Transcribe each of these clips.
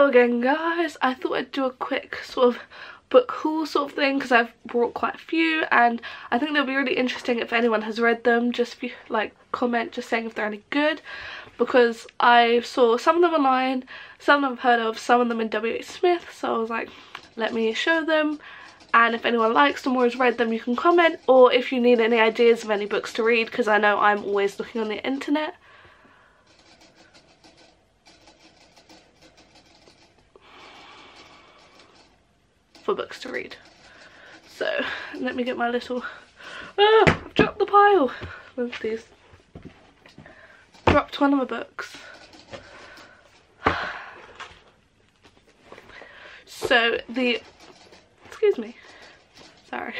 Hello again guys, I thought I'd do a quick sort of book haul sort of thing because I've brought quite a few and I think they'll be really interesting if anyone has read them. Just if you like comment just saying if they're any good, because I saw some of them online, some of them I've heard of, some of them in W.H. Smith, so I was like, let me show them, and if anyone likes them or has read them you can comment, or if you need any ideas of any books to read, because I know I'm always looking on the internet. For books to read. So let me get my little I've dropped the pile. Look at these. Dropped one of my books. So excuse me, sorry.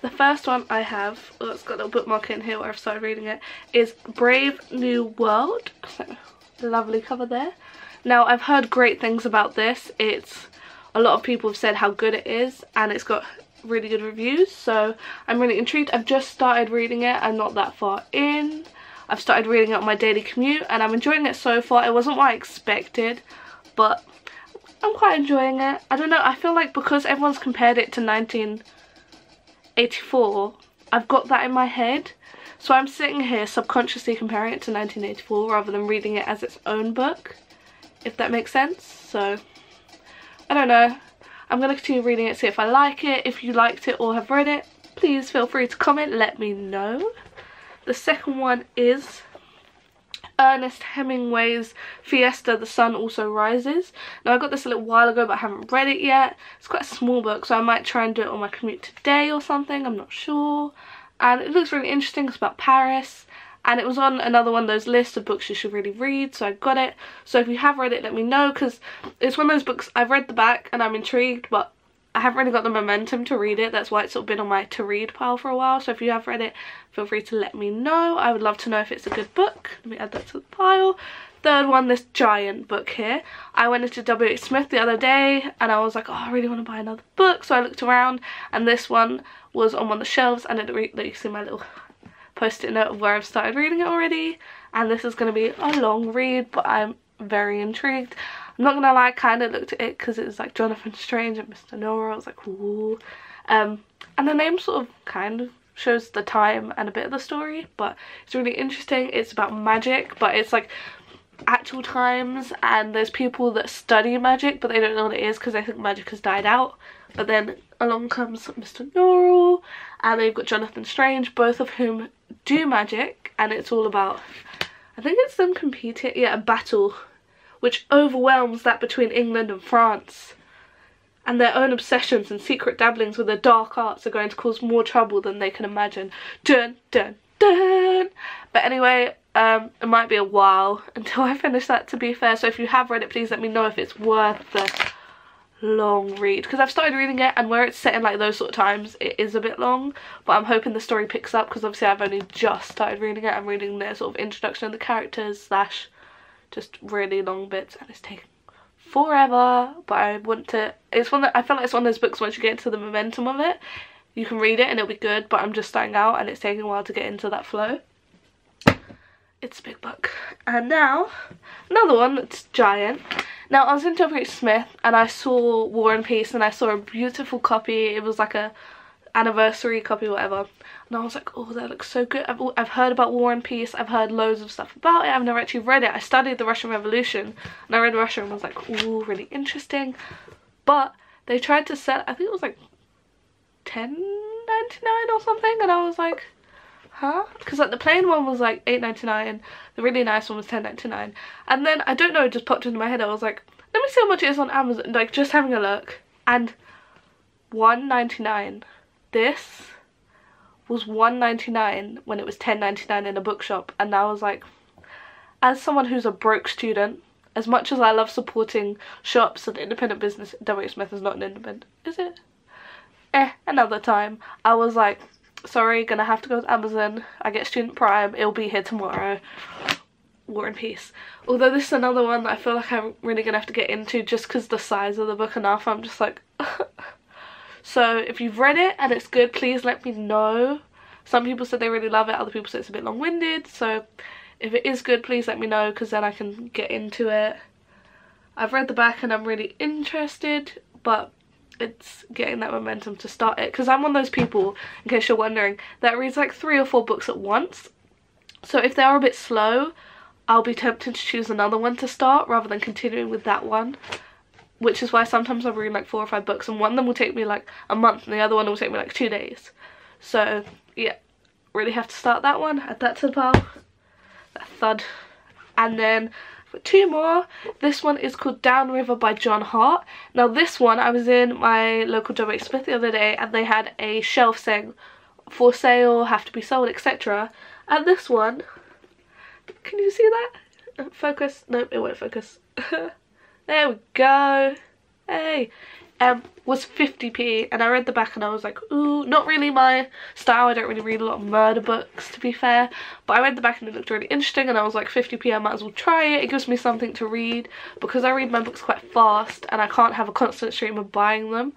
The first one I have, it's got a little bookmark in here where I've started reading it, is Brave New World. So lovely cover there. Now I've heard great things about this. A lot of people have said how good it is and it's got really good reviews, so I'm really intrigued. I've just started reading it, I'm not that far in. I've started reading it on my daily commute and I'm enjoying it so far. It wasn't what I expected, but I'm quite enjoying it. I don't know, I feel like because everyone's compared it to 1984, I've got that in my head. So I'm sitting here subconsciously comparing it to 1984 rather than reading it as its own book, if that makes sense. So I don't know, I'm going to continue reading it, see if I like it. If you liked it or have read it, please feel free to comment, let me know. The second one is Ernest Hemingway's Fiesta, The Sun Also Rises. Now I got this a little while ago but I haven't read it yet. It's quite a small book, so I might try and do it on my commute today or something, I'm not sure. And it looks really interesting, it's about Paris. And it was on another one of those lists of books you should really read, so I got it. So if you have read it, let me know, because it's one of those books, I've read the back and I'm intrigued, but I haven't really got the momentum to read it. That's why it's sort of been on my to read pile for a while. So if you have read it, feel free to let me know. I would love to know if it's a good book. Let me add that to the pile. Third one, this giant book here. I went into W.H. Smith the other day and I was like, oh, I really want to buy another book. So I looked around and this one was on one of the shelves, and you see my little post-it note of where I've started reading it already, and this is going to be a long read, but I'm very intrigued. I'm not gonna lie, I kind of looked at it because it was like Jonathan Strange and Mr. Nora. I was like, ooh. And the name sort of kind of shows the time and a bit of the story, but it's really interesting. It's about magic, but it's like actual times, and there's people that study magic but they don't know what it is because they think magic has died out. But then along comes Mr. Nora and they've got Jonathan Strange, both of whom do magic, and it's all about, I think it's them competing, yeah, a battle which overwhelms that between England and France, and their own obsessions and secret dabblings with the dark arts are going to cause more trouble than they can imagine. Dun dun dun! But anyway, it might be a while until I finish that, to be fair, so if you have read it, please let me know if it's worth the long read, because I've started reading it and where it's set in like those sort of times it is a bit long, but I'm hoping the story picks up because obviously I've only just started reading it. I'm reading the sort of introduction of the characters slash just really long bits and it's taking forever, but I want to, it's one that I feel like it's one of those books once you get into the momentum of it you can read it and it'll be good, but I'm just starting out and it's taking a while to get into that flow. It's a big book. And now another one that's giant. Now I was in W.H. Smith and I saw War and Peace and I saw a beautiful copy. It was like a anniversary copy or whatever, and I was like, oh, that looks so good. I've heard about War and Peace, I've heard loads of stuff about it, I've never actually read it. I studied the Russian Revolution and I read Russia and was like, ooh, really interesting, but they tried to sell, I think it was like $10.99 or something, and I was like, huh? Because like the plain one was like $8.99, the really nice one was $10.99, and then I don't know, it just popped into my head. I was like, let me see how much it is on Amazon, like just having a look, and $1.99. This was $1.99 when it was $10.99 in a bookshop, and I was like, as someone who's a broke student, as much as I love supporting shops and independent business, W.H. Smith is not an independent, is it? Another time. I was like, sorry, gonna have to go with Amazon. I get Student Prime, it'll be here tomorrow. War and Peace. Although this is another one that I feel like I'm really gonna have to get into just because the size of the book enough. I'm just like, so if you've read it and it's good, please let me know. Some people said they really love it, other people said it's a bit long-winded, so if it is good, please let me know because then I can get into it. I've read the back and I'm really interested, but it's getting that momentum to start it, because I'm one of those people, in case you're wondering, that reads like 3 or 4 books at once. So if they are a bit slow, I'll be tempted to choose another one to start rather than continuing with that one, which is why sometimes I'll read like 4 or 5 books and one of them will take me like a month and the other one will take me like 2 days. So yeah, really have to start that one, add that to the pile, that thud. And then I've got 2 more. This one is called Downriver by John Hart. Now this one, I was in my local WH Smith the other day and they had a shelf saying for sale, have to be sold, etc. And this one, can you see that? Focus? Nope, it won't focus. There we go. Hey. Was 50p, and I read the back and I was like, ooh, not really my style. I don't really read a lot of murder books, to be fair, but I read the back and it looked really interesting and I was like, 50p, I might as well try it. It gives me something to read because I read my books quite fast and I can't have a constant stream of buying them.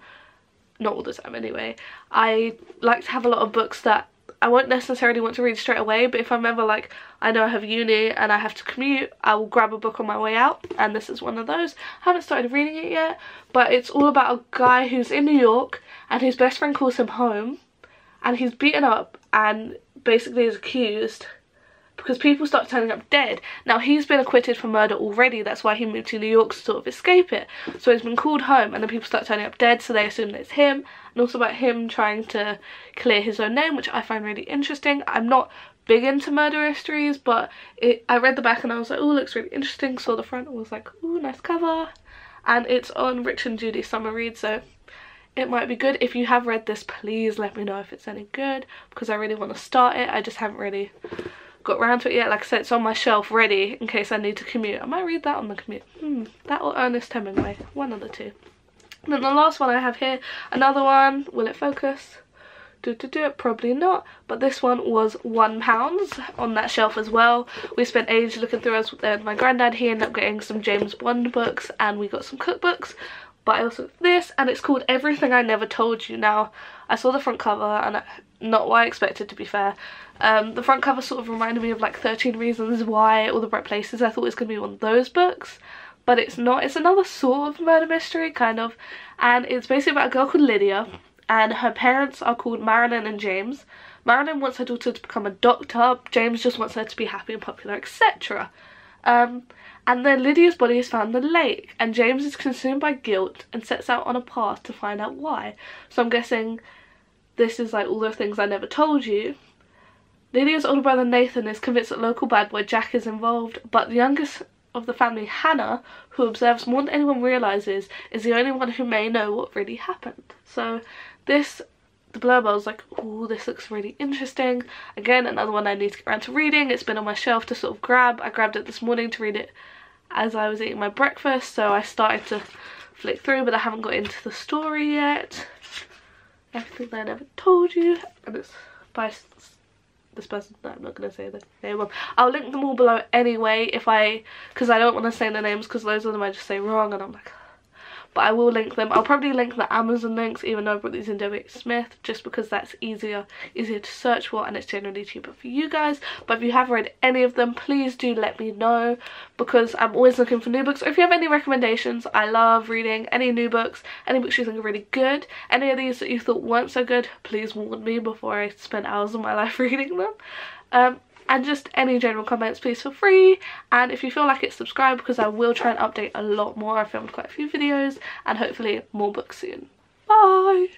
Not all the time anyway. I like to have a lot of books that I won't necessarily want to read straight away, but if I'm ever like, I know I have uni and I have to commute, I will grab a book on my way out, and this is one of those. I haven't started reading it yet, but it's all about a guy who's in New York and his best friend calls him home and he's beaten up and basically is accused because people start turning up dead. Now he's been acquitted for murder already, that's why he moved to New York to sort of escape it. So he's been called home and then people start turning up dead, so they assume that it's him, and also about him trying to clear his own name, which I find really interesting. I'm not big into murder mysteries, but I read the back and I was like, oh, looks really interesting, saw the front and was like, ooh, nice cover. And it's on Rich and Judy summer read, so it might be good. If you have read this, please let me know if it's any good, because I really want to start it. I just haven't really got around to it yet. Like I said, it's on my shelf ready in case I need to commute. I might read that on the commute. That or Ernest Hemingway, one of the two. And then the last one I have here, another one, will it focus? Probably not, but this one was £1 on that shelf as well. We spent ages looking through us with my granddad. He ended up getting some James Bond books and we got some cookbooks, but I also got this, and it's called Everything I Never Told You. Now I saw the front cover and not what I expected, to be fair. The front cover sort of reminded me of like 13 Reasons Why, All the Bright Places. I thought it was going to be one of those books, but it's not. It's another sort of murder mystery, kind of, and it's basically about a girl called Lydia and her parents are called Marilyn and James. Marilyn wants her daughter to become a doctor, James just wants her to be happy and popular, etc. And then Lydia's body is found in the lake and James is consumed by guilt and sets out on a path to find out why. So I'm guessing this is like all the things I never told you. Lydia's older brother Nathan is convinced that local bad boy Jack is involved, but the youngest of the family, Hannah, who observes more than anyone realises, is the only one who may know what really happened. So this, the blurb, I was like, oh, this looks really interesting. Again, another one I need to get around to reading. It's been on my shelf to sort of grab. I grabbed it this morning to read it as I was eating my breakfast, so I started to flick through, but I haven't got into the story yet. Everything That I Never Told You, and it's by this person. No, I'm not going to say the name of. I'll link them all below anyway, because I don't want to say the names, because loads of them I just say wrong and I'm like, but I will link them. I'll probably link the Amazon links, even though I brought these in WH Smith, just because that's easier to search for and it's generally cheaper for you guys. But if you have read any of them, please do let me know, because I'm always looking for new books. Or if you have any recommendations, I love reading any new books, any books you think are really good, any of these that you thought weren't so good, please warn me before I spend hours of my life reading them. And just any general comments, please feel free. And if you feel like it, subscribe, because I will try and update a lot more. I filmed quite a few videos and hopefully more books soon. Bye!